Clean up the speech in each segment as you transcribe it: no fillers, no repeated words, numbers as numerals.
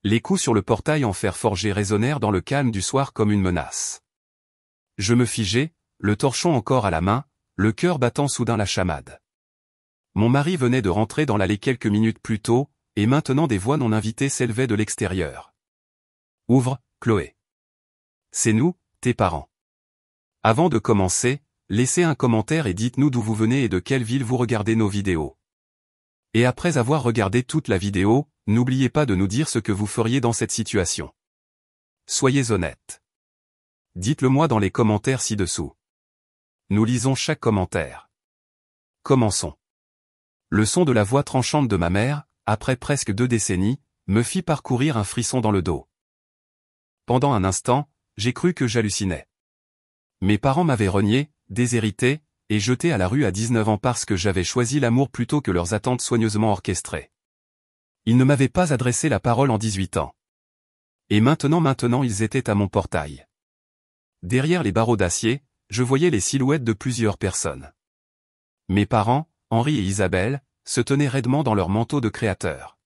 Les coups sur le portail en fer forgé résonnèrent dans le calme du soir comme une menace. Je me figeai, le torchon encore à la main, le cœur battant soudain la chamade. Mon mari venait de rentrer dans l'allée quelques minutes plus tôt, et maintenant des voix non invitées s'élevaient de l'extérieur. « Ouvre, Chloé. C'est nous, tes parents. Avant de commencer, laissez un commentaire et dites-nous d'où vous venez et de quelle ville vous regardez nos vidéos. Et après avoir regardé toute la vidéo, n'oubliez pas de nous dire ce que vous feriez dans cette situation. Soyez honnêtes. Dites-le moi dans les commentaires ci-dessous. Nous lisons chaque commentaire. Commençons. Le son de la voix tranchante de ma mère, après presque 2 décennies, me fit parcourir un frisson dans le dos. Pendant un instant, j'ai cru que j'hallucinais. Mes parents m'avaient renié, déshérité, et jeté à la rue à 19 ans parce que j'avais choisi l'amour plutôt que leurs attentes soigneusement orchestrées. Ils ne m'avaient pas adressé la parole en 18 ans. Et maintenant ils étaient à mon portail. Derrière les barreaux d'acier, je voyais les silhouettes de plusieurs personnes. Mes parents, Henri et Isabelle, se tenaient raidement dans leur manteau de créateur.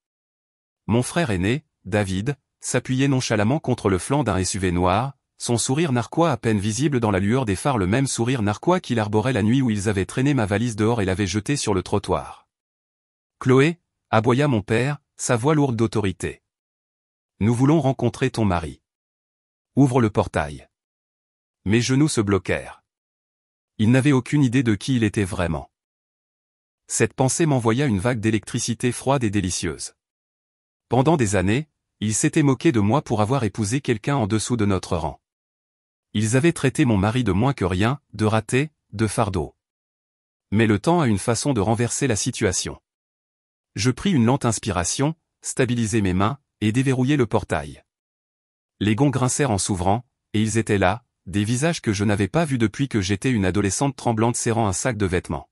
Mon frère aîné, David, s'appuyait nonchalamment contre le flanc d'un SUV noir, son sourire narquois à peine visible dans la lueur des phares, le même sourire narquois qu'il arborait la nuit où ils avaient traîné ma valise dehors et l'avaient jetée sur le trottoir. « Chloé » aboya mon père, sa voix lourde d'autorité. « Nous voulons rencontrer ton mari. Ouvre le portail. » Mes genoux se bloquèrent. Il n'avait aucune idée de qui il était vraiment. Cette pensée m'envoya une vague d'électricité froide et délicieuse. Pendant des années, ils s'étaient moqués de moi pour avoir épousé quelqu'un en dessous de notre rang. Ils avaient traité mon mari de moins que rien, de raté, de fardeau. Mais le temps a une façon de renverser la situation. Je pris une lente inspiration, stabilisai mes mains, et déverrouillai le portail. Les gonds grincèrent en s'ouvrant, et ils étaient là, des visages que je n'avais pas vus depuis que j'étais une adolescente tremblante serrant un sac de vêtements.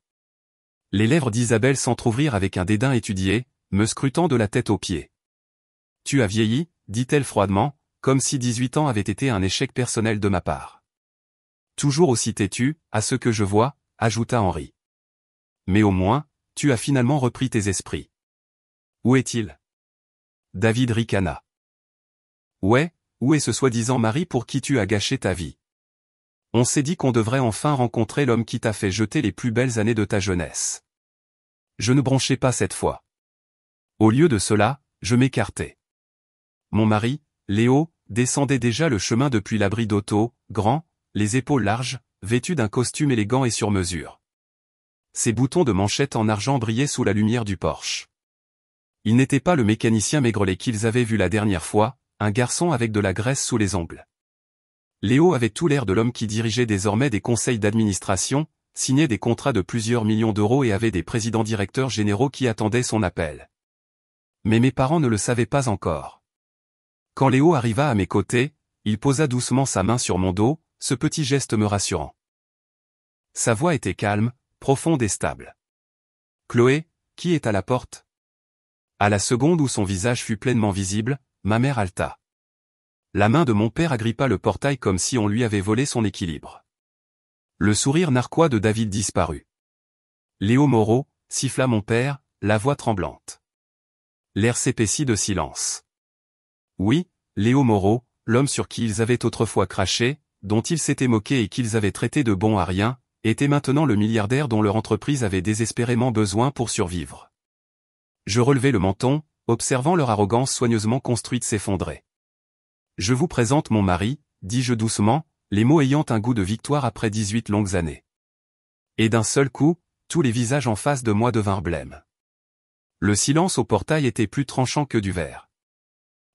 Les lèvres d'Isabelle s'entr'ouvrirent avec un dédain étudié, me scrutant de la tête aux pieds. « Tu as vieilli » dit-elle froidement, comme si 18 ans avaient été un échec personnel de ma part. « Toujours aussi têtu, à ce que je vois » ajouta Henri. « Mais au moins, tu as finalement repris tes esprits. »« Où est-il » David ricana. « Ouais, où est ce soi-disant mari pour qui tu as gâché ta vie ? On s'est dit qu'on devrait enfin rencontrer l'homme qui t'a fait jeter les plus belles années de ta jeunesse. » Je ne bronchai pas cette fois. Au lieu de cela, je m'écartai. Mon mari, Léo, descendait déjà le chemin depuis l'abri d'auto, grand, les épaules larges, vêtu d'un costume élégant et sur mesure. Ses boutons de manchette en argent brillaient sous la lumière du Porsche. Il n'était pas le mécanicien maigrelet qu'ils avaient vu la dernière fois, un garçon avec de la graisse sous les ongles. Léo avait tout l'air de l'homme qui dirigeait désormais des conseils d'administration, signait des contrats de plusieurs millions d'euros et avait des présidents-directeurs généraux qui attendaient son appel. Mais mes parents ne le savaient pas encore. Quand Léo arriva à mes côtés, il posa doucement sa main sur mon dos, ce petit geste me rassurant. Sa voix était calme, profonde et stable. « Chloé, qui est à la porte ?» À la seconde où son visage fut pleinement visible, ma mère haleta. La main de mon père agrippa le portail comme si on lui avait volé son équilibre. Le sourire narquois de David disparut. « Léo Moreau » siffla mon père, la voix tremblante. L'air s'épaissit de silence. Oui, Léo Moreau, l'homme sur qui ils avaient autrefois craché, dont ils s'étaient moqués et qu'ils avaient traité de bon à rien, était maintenant le milliardaire dont leur entreprise avait désespérément besoin pour survivre. Je relevai le menton, observant leur arrogance soigneusement construite s'effondrer. « Je vous présente mon mari » dis-je doucement, les mots ayant un goût de victoire après 18 longues années. Et d'un seul coup, tous les visages en face de moi devinrent blêmes. Le silence au portail était plus tranchant que du verre.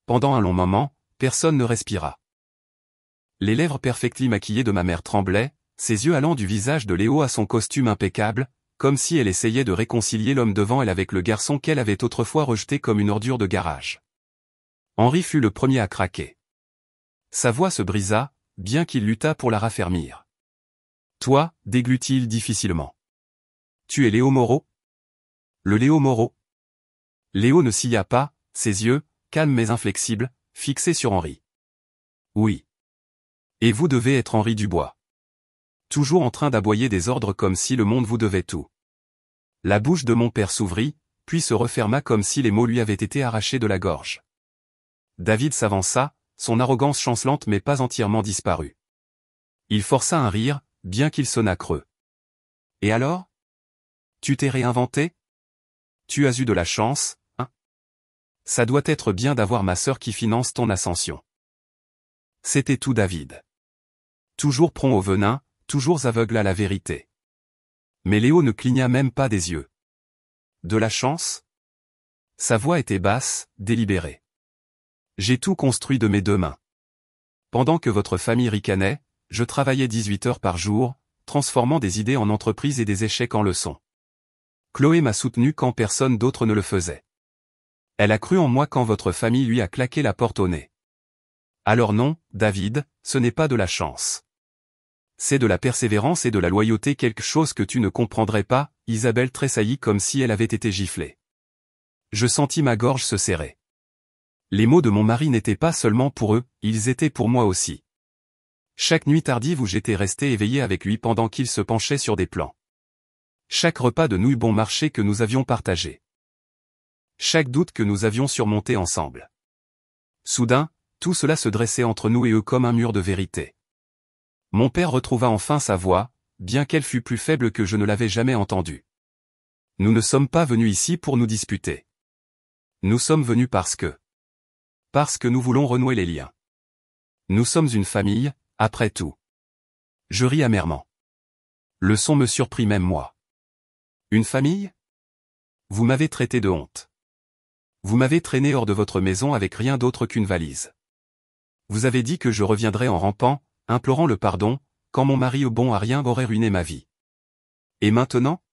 Pendant un long moment, personne ne respira. Les lèvres perfectly maquillées de ma mère tremblaient, ses yeux allant du visage de Léo à son costume impeccable, comme si elle essayait de réconcilier l'homme devant elle avec le garçon qu'elle avait autrefois rejeté comme une ordure de garage. Henri fut le premier à craquer. Sa voix se brisa, bien qu'il luttât pour la raffermir. « Toi » déglut-il difficilement. « Tu es Léo Moreau ?»« Le Léo Moreau ?» Léo ne scia pas, ses yeux, calmes mais inflexibles, fixés sur Henri. « Oui. Et vous devez être Henri Dubois. Toujours en train d'aboyer des ordres comme si le monde vous devait tout. » La bouche de mon père s'ouvrit, puis se referma comme si les mots lui avaient été arrachés de la gorge. David s'avança, son arrogance chancelante mais pas entièrement disparue. Il força un rire, bien qu'il sonnât creux. Et alors? Tu t'es réinventé? Tu as eu de la chance, hein? Ça doit être bien d'avoir ma sœur qui finance ton ascension. C'était tout David. Toujours prompt au venin, toujours aveugle à la vérité. Mais Léo ne cligna même pas des yeux. De la chance? Sa voix était basse, délibérée. J'ai tout construit de mes deux mains. Pendant que votre famille ricanait, je travaillais 18 heures par jour, transformant des idées en entreprises et des échecs en leçons. Chloé m'a soutenu quand personne d'autre ne le faisait. Elle a cru en moi quand votre famille lui a claqué la porte au nez. Alors non, David, ce n'est pas de la chance. C'est de la persévérance et de la loyauté, quelque chose que tu ne comprendrais pas. Isabelle tressaillit comme si elle avait été giflée. Je sentis ma gorge se serrer. Les mots de mon mari n'étaient pas seulement pour eux, ils étaient pour moi aussi. Chaque nuit tardive où j'étais resté éveillé avec lui pendant qu'il se penchait sur des plans. Chaque repas de nouilles bon marché que nous avions partagé. Chaque doute que nous avions surmonté ensemble. Soudain, tout cela se dressait entre nous et eux comme un mur de vérité. Mon père retrouva enfin sa voix, bien qu'elle fût plus faible que je ne l'avais jamais entendue. Nous ne sommes pas venus ici pour nous disputer. Nous sommes venus parce que nous voulons renouer les liens. Nous sommes une famille, après tout. Je ris amèrement. Le son me surprit même moi. Une famille? Vous m'avez traité de honte. Vous m'avez traîné hors de votre maison avec rien d'autre qu'une valise. Vous avez dit que je reviendrais en rampant, implorant le pardon, quand mon mari au bon à rien aurait ruiné ma vie. Et maintenant?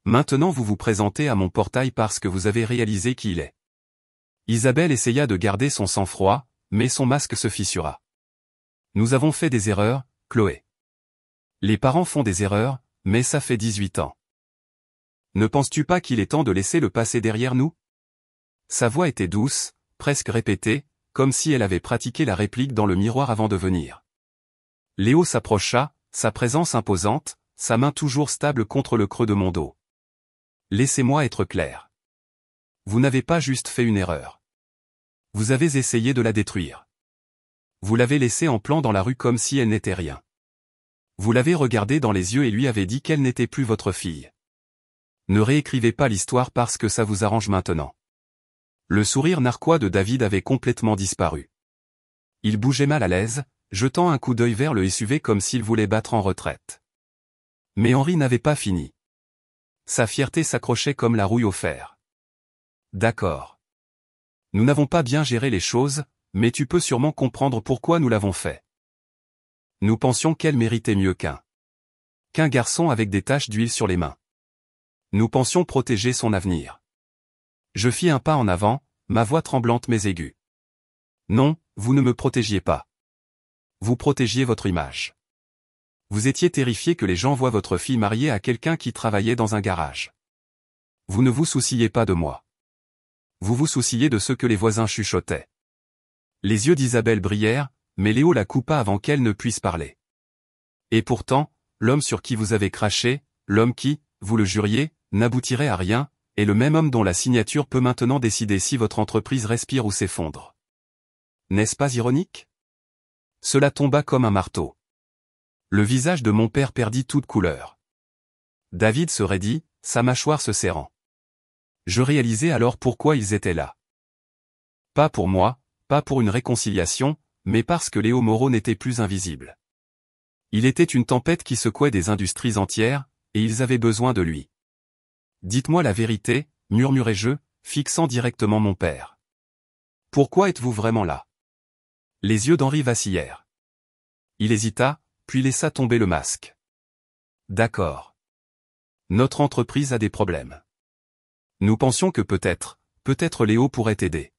Maintenant vous vous présentez à mon portail parce que vous avez réalisé qui il est. Isabelle essaya de garder son sang-froid, mais son masque se fissura. Nous avons fait des erreurs, Chloé. Les parents font des erreurs, mais ça fait 18 ans. Ne penses-tu pas qu'il est temps de laisser le passé derrière nous? Sa voix était douce, presque répétée, comme si elle avait pratiqué la réplique dans le miroir avant de venir. Léo s'approcha, sa présence imposante, sa main toujours stable contre le creux de mon dos. Laissez-moi être clair. Vous n'avez pas juste fait une erreur. Vous avez essayé de la détruire. Vous l'avez laissée en plan dans la rue comme si elle n'était rien. Vous l'avez regardée dans les yeux et lui avez dit qu'elle n'était plus votre fille. Ne réécrivez pas l'histoire parce que ça vous arrange maintenant. Le sourire narquois de David avait complètement disparu. Il bougeait mal à l'aise, jetant un coup d'œil vers le SUV comme s'il voulait battre en retraite. Mais Henri n'avait pas fini. Sa fierté s'accrochait comme la rouille au fer. D'accord. Nous n'avons pas bien géré les choses, mais tu peux sûrement comprendre pourquoi nous l'avons fait. Nous pensions qu'elle méritait mieux qu'un garçon avec des taches d'huile sur les mains. Nous pensions protéger son avenir. Je fis un pas en avant, ma voix tremblante mais aiguë. Non, vous ne me protégiez pas. Vous protégiez votre image. Vous étiez terrifié que les gens voient votre fille mariée à quelqu'un qui travaillait dans un garage. Vous ne vous souciez pas de moi. Vous vous souciez de ce que les voisins chuchotaient. Les yeux d'Isabelle brillèrent, mais Léo la coupa avant qu'elle ne puisse parler. Et pourtant, l'homme sur qui vous avez craché, l'homme qui, vous le juriez, n'aboutirait à rien, est le même homme dont la signature peut maintenant décider si votre entreprise respire ou s'effondre. N'est-ce pas ironique? Cela tomba comme un marteau. Le visage de mon père perdit toute couleur. David se raidit, sa mâchoire se serrant. Je réalisais alors pourquoi ils étaient là. Pas pour moi, pas pour une réconciliation, mais parce que Léo Moreau n'était plus invisible. Il était une tempête qui secouait des industries entières, et ils avaient besoin de lui. Dites-moi la vérité, murmurai-je, fixant directement mon père. Pourquoi êtes-vous vraiment là? Les yeux d'Henri vacillèrent. Il hésita, puis laissa tomber le masque. D'accord. Notre entreprise a des problèmes. Nous pensions que peut-être Léo pourrait t'aider.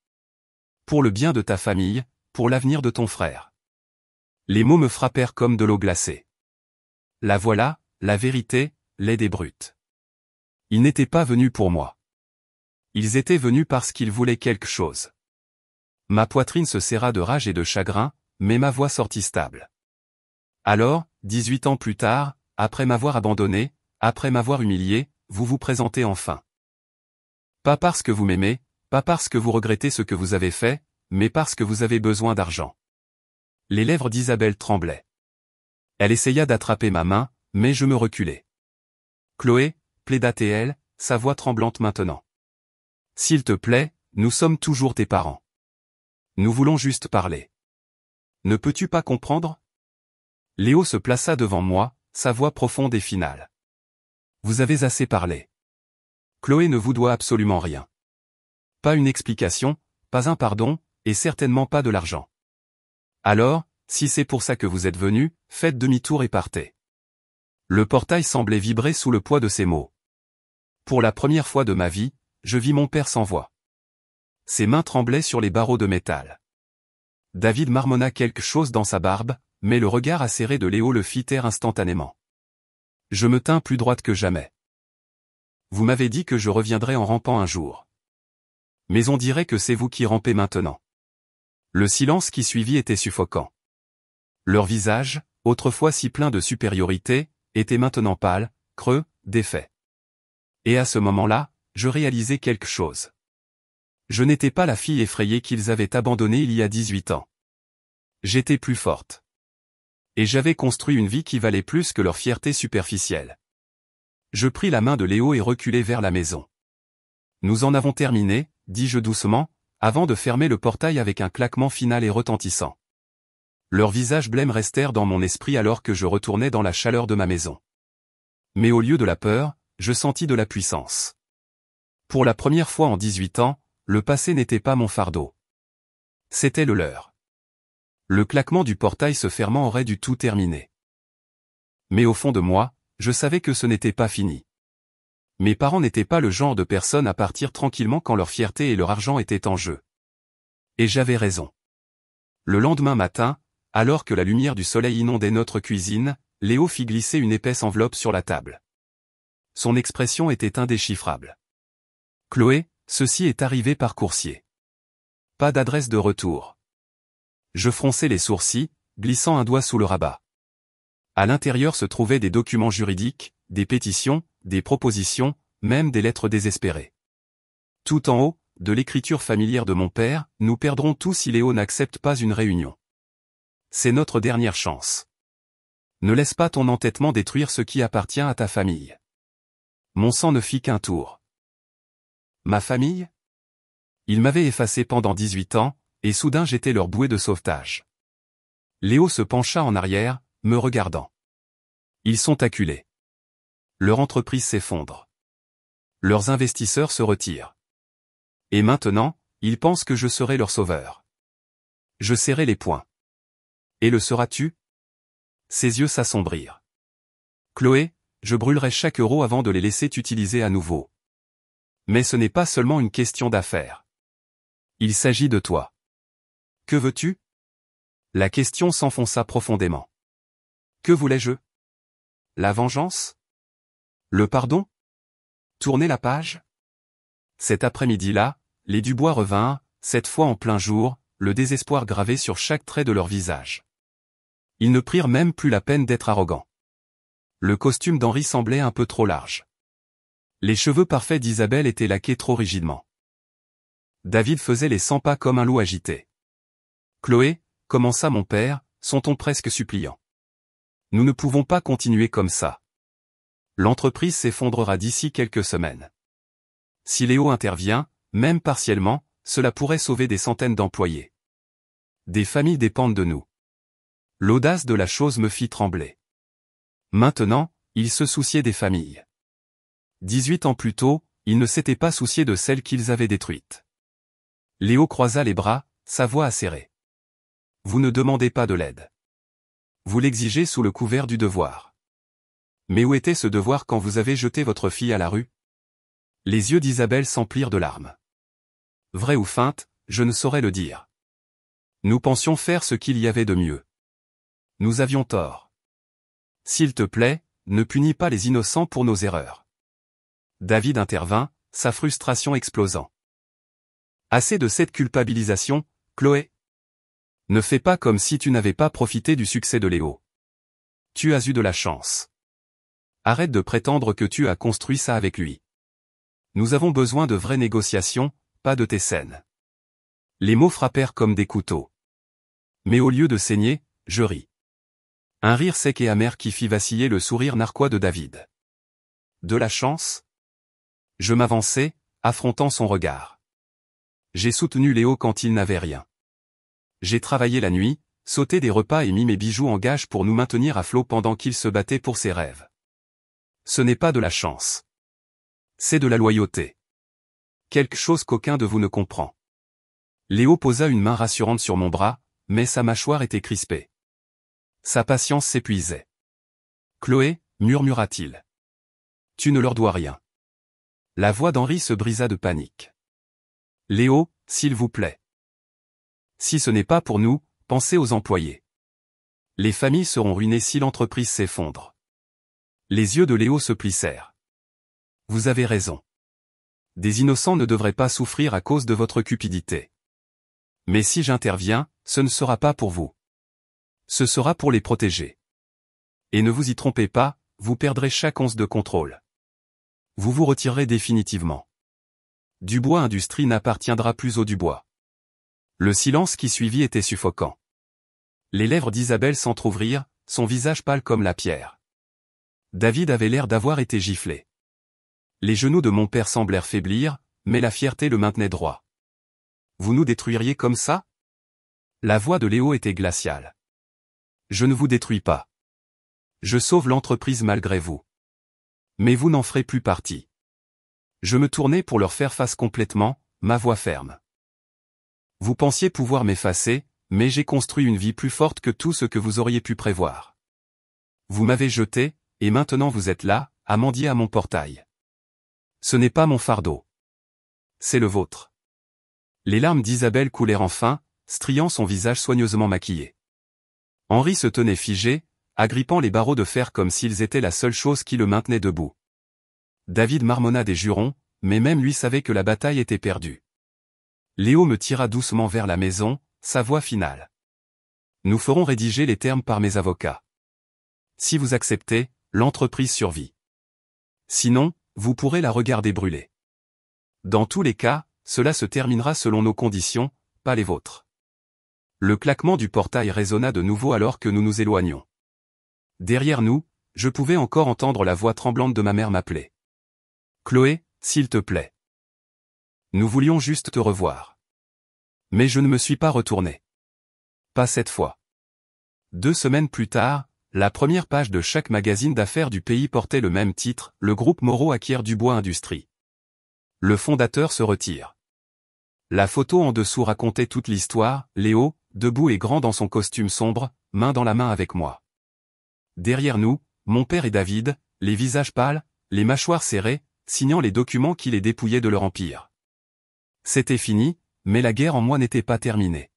Pour le bien de ta famille, pour l'avenir de ton frère. Les mots me frappèrent comme de l'eau glacée. La voilà, la vérité, laide et brute. Ils n'étaient pas venus pour moi. Ils étaient venus parce qu'ils voulaient quelque chose. Ma poitrine se serra de rage et de chagrin, mais ma voix sortit stable. Alors, 18 ans plus tard, après m'avoir abandonné, après m'avoir humilié, vous vous présentez enfin. Pas parce que vous m'aimez, pas parce que vous regrettez ce que vous avez fait, mais parce que vous avez besoin d'argent. Les lèvres d'Isabelle tremblaient. Elle essaya d'attraper ma main, mais je me reculai. Chloé, plaida-t-elle, sa voix tremblante maintenant. S'il te plaît, nous sommes toujours tes parents. Nous voulons juste parler. Ne peux-tu pas comprendre? Léo se plaça devant moi, sa voix profonde et finale. Vous avez assez parlé. Chloé ne vous doit absolument rien. Pas une explication, pas un pardon, et certainement pas de l'argent. Alors, si c'est pour ça que vous êtes venu, faites demi-tour et partez. Le portail semblait vibrer sous le poids de ces mots. Pour la première fois de ma vie, je vis mon père sans voix. Ses mains tremblaient sur les barreaux de métal. David marmonna quelque chose dans sa barbe, mais le regard acéré de Léo le fit taire instantanément. Je me tins plus droite que jamais. Vous m'avez dit que je reviendrais en rampant un jour. Mais on dirait que c'est vous qui rampez maintenant. Le silence qui suivit était suffocant. Leur visage, autrefois si plein de supériorité, était maintenant pâle, creux, défait. Et à ce moment-là, je réalisais quelque chose. Je n'étais pas la fille effrayée qu'ils avaient abandonnée il y a 18 ans. J'étais plus forte. Et j'avais construit une vie qui valait plus que leur fierté superficielle. Je pris la main de Léo et reculai vers la maison. Nous en avons terminé, dis-je doucement, avant de fermer le portail avec un claquement final et retentissant. Leurs visages blêmes restèrent dans mon esprit alors que je retournais dans la chaleur de ma maison. Mais au lieu de la peur, je sentis de la puissance. Pour la première fois en 18 ans, le passé n'était pas mon fardeau. C'était le leur. Le claquement du portail se fermant aurait dû tout terminer. Mais au fond de moi, je savais que ce n'était pas fini. Mes parents n'étaient pas le genre de personnes à partir tranquillement quand leur fierté et leur argent étaient en jeu. Et j'avais raison. Le lendemain matin, alors que la lumière du soleil inondait notre cuisine, Léo fit glisser une épaisse enveloppe sur la table. Son expression était indéchiffrable. Chloé, ceci est arrivé par coursier. Pas d'adresse de retour. Je fronçai les sourcils, glissant un doigt sous le rabat. À l'intérieur se trouvaient des documents juridiques, des pétitions, des propositions, même des lettres désespérées. Tout en haut, de l'écriture familière de mon père, nous perdrons tout si Léo n'accepte pas une réunion. C'est notre dernière chance. Ne laisse pas ton entêtement détruire ce qui appartient à ta famille. Mon sang ne fit qu'un tour. Ma famille? Ils m'avaient effacé pendant 18 ans, et soudain j'étais leur bouée de sauvetage. Léo se pencha en arrière, me regardant. Ils sont acculés. Leur entreprise s'effondre. Leurs investisseurs se retirent. Et maintenant, ils pensent que je serai leur sauveur. Je serrai les poings. Et le seras-tu? Ses yeux s'assombrirent. Chloé, je brûlerai chaque euro avant de les laisser t'utiliser à nouveau. Mais ce n'est pas seulement une question d'affaires. Il s'agit de toi. Que veux-tu? La question s'enfonça profondément. Que voulais-je? La vengeance? Le pardon? Tourner la page? Cet après-midi-là, les Dubois revinrent, cette fois en plein jour, le désespoir gravé sur chaque trait de leur visage. Ils ne prirent même plus la peine d'être arrogants. Le costume d'Henri semblait un peu trop large. Les cheveux parfaits d'Isabelle étaient laqués trop rigidement. David faisait les 100 pas comme un loup agité. Chloé, commença mon père, son ton presque suppliant. Nous ne pouvons pas continuer comme ça. L'entreprise s'effondrera d'ici quelques semaines. Si Léo intervient, même partiellement, cela pourrait sauver des centaines d'employés. Des familles dépendent de nous. L'audace de la chose me fit trembler. Maintenant, il se souciait des familles. 18 ans plus tôt, il ne s'était pas soucié de celles qu'ils avaient détruites. Léo croisa les bras, sa voix acérée. Vous ne demandez pas de l'aide. Vous l'exigez sous le couvert du devoir. Mais où était ce devoir quand vous avez jeté votre fille à la rue? Les yeux d'Isabelle s'emplirent de larmes. Vrai ou feinte, je ne saurais le dire. Nous pensions faire ce qu'il y avait de mieux. Nous avions tort. S'il te plaît, ne punis pas les innocents pour nos erreurs. David intervint, sa frustration explosant. Assez de cette culpabilisation, Chloé. Ne fais pas comme si tu n'avais pas profité du succès de Léo. Tu as eu de la chance. Arrête de prétendre que tu as construit ça avec lui. Nous avons besoin de vraies négociations, pas de tes scènes. Les mots frappèrent comme des couteaux. Mais au lieu de saigner, je ris. Un rire sec et amer qui fit vaciller le sourire narquois de David. De la chance? Je m'avançai, affrontant son regard. J'ai soutenu Léo quand il n'avait rien. J'ai travaillé la nuit, sauté des repas et mis mes bijoux en gage pour nous maintenir à flot pendant qu'il se battait pour ses rêves. Ce n'est pas de la chance. C'est de la loyauté. Quelque chose qu'aucun de vous ne comprend. Léo posa une main rassurante sur mon bras, mais sa mâchoire était crispée. Sa patience s'épuisait. Chloé, murmura-t-il. Tu ne leur dois rien. La voix d'Henri se brisa de panique. Léo, s'il vous plaît. Si ce n'est pas pour nous, pensez aux employés. Les familles seront ruinées si l'entreprise s'effondre. Les yeux de Léo se plissèrent. Vous avez raison. Des innocents ne devraient pas souffrir à cause de votre cupidité. Mais si j'interviens, ce ne sera pas pour vous. Ce sera pour les protéger. Et ne vous y trompez pas, vous perdrez chaque once de contrôle. Vous vous retirerez définitivement. Dubois Industries n'appartiendra plus au Dubois. Le silence qui suivit était suffocant. Les lèvres d'Isabelle s'entr'ouvrirent, son visage pâle comme la pierre. David avait l'air d'avoir été giflé. Les genoux de mon père semblèrent faiblir, mais la fierté le maintenait droit. Vous nous détruiriez comme ça? La voix de Léo était glaciale. Je ne vous détruis pas. Je sauve l'entreprise malgré vous. Mais vous n'en ferez plus partie. Je me tournai pour leur faire face complètement, ma voix ferme. Vous pensiez pouvoir m'effacer, mais j'ai construit une vie plus forte que tout ce que vous auriez pu prévoir. Vous m'avez jeté, et maintenant vous êtes là, à mendier à mon portail. Ce n'est pas mon fardeau. C'est le vôtre. Les larmes d'Isabelle coulèrent enfin, striant son visage soigneusement maquillé. Henri se tenait figé, agrippant les barreaux de fer comme s'ils étaient la seule chose qui le maintenait debout. David marmonna des jurons, mais même lui savait que la bataille était perdue. Léo me tira doucement vers la maison, sa voix finale. Nous ferons rédiger les termes par mes avocats. Si vous acceptez, l'entreprise survit. Sinon, vous pourrez la regarder brûler. Dans tous les cas, cela se terminera selon nos conditions, pas les vôtres. Le claquement du portail résonna de nouveau alors que nous nous éloignions. Derrière nous, je pouvais encore entendre la voix tremblante de ma mère m'appeler. Chloé, s'il te plaît. Nous voulions juste te revoir. Mais je ne me suis pas retourné. Pas cette fois. 2 semaines plus tard, la première page de chaque magazine d'affaires du pays portait le même titre, le groupe Moreau acquiert Dubois Industries. Le fondateur se retire. La photo en dessous racontait toute l'histoire, Léo, debout et grand dans son costume sombre, main dans la main avec moi. Derrière nous, mon père et David, les visages pâles, les mâchoires serrées, signant les documents qui les dépouillaient de leur empire. C'était fini, mais la guerre en moi n'était pas terminée.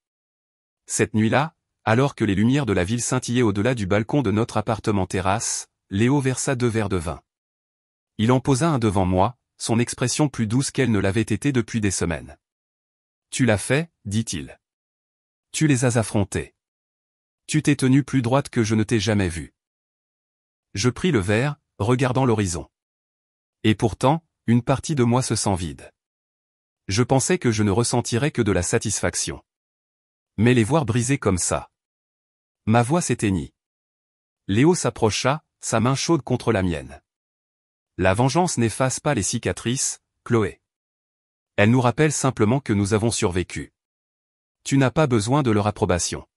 Cette nuit-là, alors que les lumières de la ville scintillaient au-delà du balcon de notre appartement-terrasse, Léo versa 2 verres de vin. Il en posa un devant moi, son expression plus douce qu'elle ne l'avait été depuis des semaines. « Tu l'as fait, dit-il. Tu les as affrontés. Tu t'es tenue plus droite que je ne t'ai jamais vue. » Je pris le verre, regardant l'horizon. Et pourtant, une partie de moi se sent vide. Je pensais que je ne ressentirais que de la satisfaction. Mais les voir briser comme ça. Ma voix s'éteignit. Léo s'approcha, sa main chaude contre la mienne. La vengeance n'efface pas les cicatrices, Chloé. Elle nous rappelle simplement que nous avons survécu. Tu n'as pas besoin de leur approbation.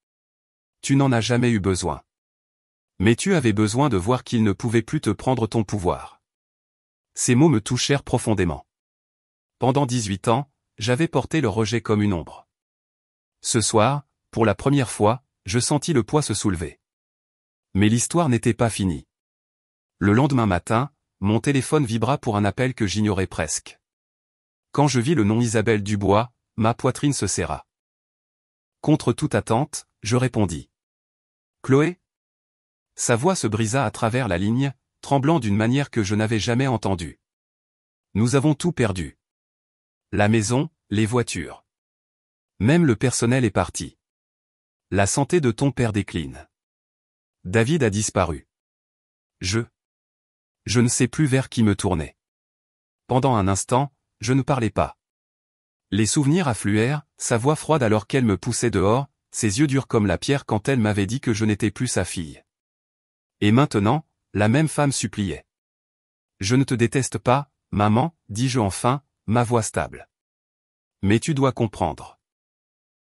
Tu n'en as jamais eu besoin. Mais tu avais besoin de voir qu'ils ne pouvaient plus te prendre ton pouvoir. Ces mots me touchèrent profondément. Pendant 18 ans, j'avais porté le rejet comme une ombre. Ce soir, pour la première fois, je sentis le poids se soulever. Mais l'histoire n'était pas finie. Le lendemain matin, mon téléphone vibra pour un appel que j'ignorais presque. Quand je vis le nom Isabelle Dubois, ma poitrine se serra. Contre toute attente, je répondis. Chloé? Sa voix se brisa à travers la ligne, tremblant d'une manière que je n'avais jamais entendue. Nous avons tout perdu. La maison, les voitures. Même le personnel est parti. La santé de ton père décline. David a disparu. Je ne sais plus vers qui me tourner. Pendant un instant, je ne parlais pas. Les souvenirs affluèrent, sa voix froide alors qu'elle me poussait dehors, ses yeux durs comme la pierre quand elle m'avait dit que je n'étais plus sa fille. Et maintenant, la même femme suppliait. Je ne te déteste pas, maman, dis-je enfin, ma voix stable. Mais tu dois comprendre.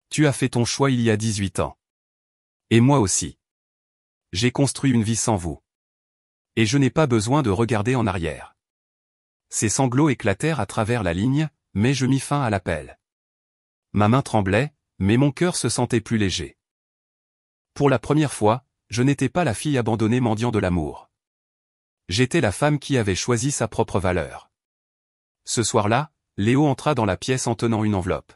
Tu as fait ton choix il y a 18 ans. Et moi aussi. J'ai construit une vie sans vous. Et je n'ai pas besoin de regarder en arrière. Ses sanglots éclatèrent à travers la ligne, mais je mis fin à l'appel. Ma main tremblait, mais mon cœur se sentait plus léger. Pour la première fois, je n'étais pas la fille abandonnée mendiant de l'amour. J'étais la femme qui avait choisi sa propre valeur. Ce soir-là, Léo entra dans la pièce en tenant une enveloppe.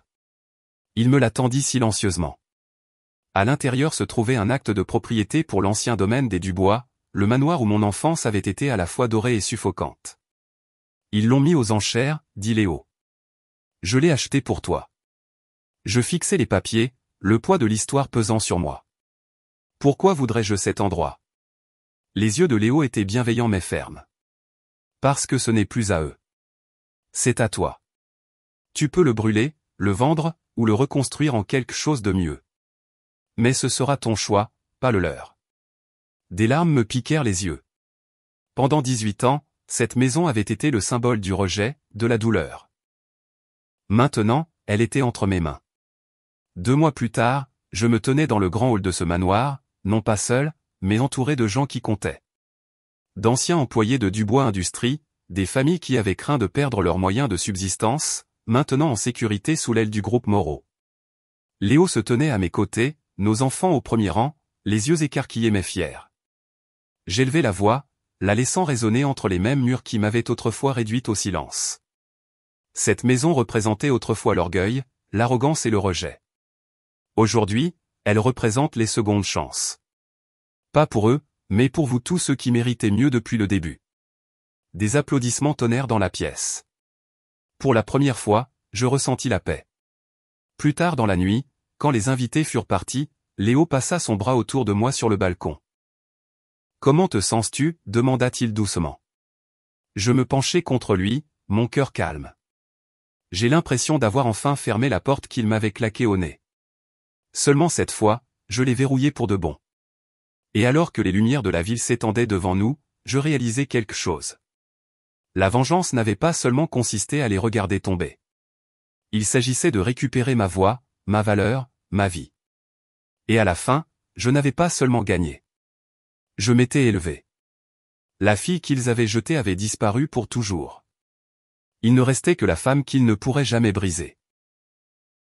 Il me la tendit silencieusement. À l'intérieur se trouvait un acte de propriété pour l'ancien domaine des Dubois, le manoir où mon enfance avait été à la fois dorée et suffocante. Ils l'ont mis aux enchères, dit Léo. Je l'ai acheté pour toi. Je fixai les papiers, le poids de l'histoire pesant sur moi. Pourquoi voudrais-je cet endroit? Les yeux de Léo étaient bienveillants mais fermes. Parce que ce n'est plus à eux. C'est à toi. Tu peux le brûler, le vendre, ou le reconstruire en quelque chose de mieux. Mais ce sera ton choix, pas le leur. Des larmes me piquèrent les yeux. Pendant 18 ans, cette maison avait été le symbole du rejet, de la douleur. Maintenant, elle était entre mes mains. 2 mois plus tard, je me tenais dans le grand hall de ce manoir, non pas seul, mais entouré de gens qui comptaient. D'anciens employés de Dubois Industries, des familles qui avaient craint de perdre leurs moyens de subsistance, maintenant en sécurité sous l'aile du groupe Moreau. Léo se tenait à mes côtés, nos enfants au premier rang, les yeux écarquillés mais fiers. J'élevai la voix, la laissant résonner entre les mêmes murs qui m'avaient autrefois réduite au silence. Cette maison représentait autrefois l'orgueil, l'arrogance et le rejet. Aujourd'hui, elle représente les secondes chances. Pas pour eux, mais pour vous tous ceux qui méritaient mieux depuis le début. Des applaudissements tonnèrent dans la pièce. Pour la première fois, je ressentis la paix. Plus tard dans la nuit, quand les invités furent partis, Léo passa son bras autour de moi sur le balcon. « Comment te sens-tu » demanda-t-il doucement. Je me penchai contre lui, mon cœur calme. J'ai l'impression d'avoir enfin fermé la porte qu'il m'avait claquée au nez. Seulement cette fois, je l'ai verrouillée pour de bon. Et alors que les lumières de la ville s'étendaient devant nous, je réalisai quelque chose. La vengeance n'avait pas seulement consisté à les regarder tomber. Il s'agissait de récupérer ma voix, ma valeur, ma vie. Et à la fin, je n'avais pas seulement gagné. Je m'étais élevé. La fille qu'ils avaient jetée avait disparu pour toujours. Il ne restait que la femme qu'ils ne pourraient jamais briser.